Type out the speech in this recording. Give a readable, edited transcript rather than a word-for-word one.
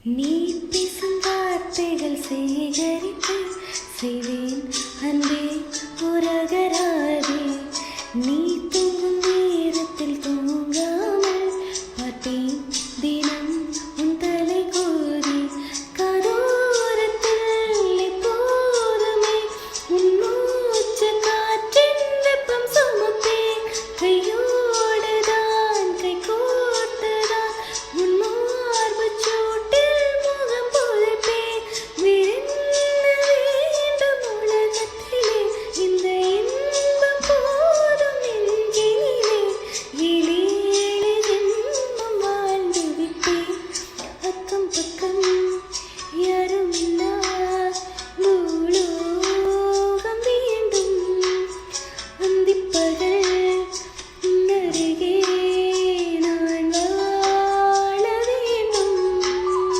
நீ பேசும் வார்த்தைகள் சேகரித்து செய்வேன் அன்பே உரகராதே. நீ தூங்கும் நேரத்தில் தூங்காமல் பார்த்தேன் தினம் உன் தலை கோதி. கதோரத்தில் எப்போதுமே உன் மூச்சு காற்றின் வெப்பம் சுமப்பேன். கையோடுதான் கை கோர்த்துதான் உன் மார்பு சூட்டில் முகம் புதைப்பேன். வேறென்ன வேண்டும் உலகத்திலே இந்த இன்பம் போதும் என்கிறேனே. ஏழு ஏழு ஜென்மம் வாழ்ந்து விட்டேன். அக்கம் பக்கம்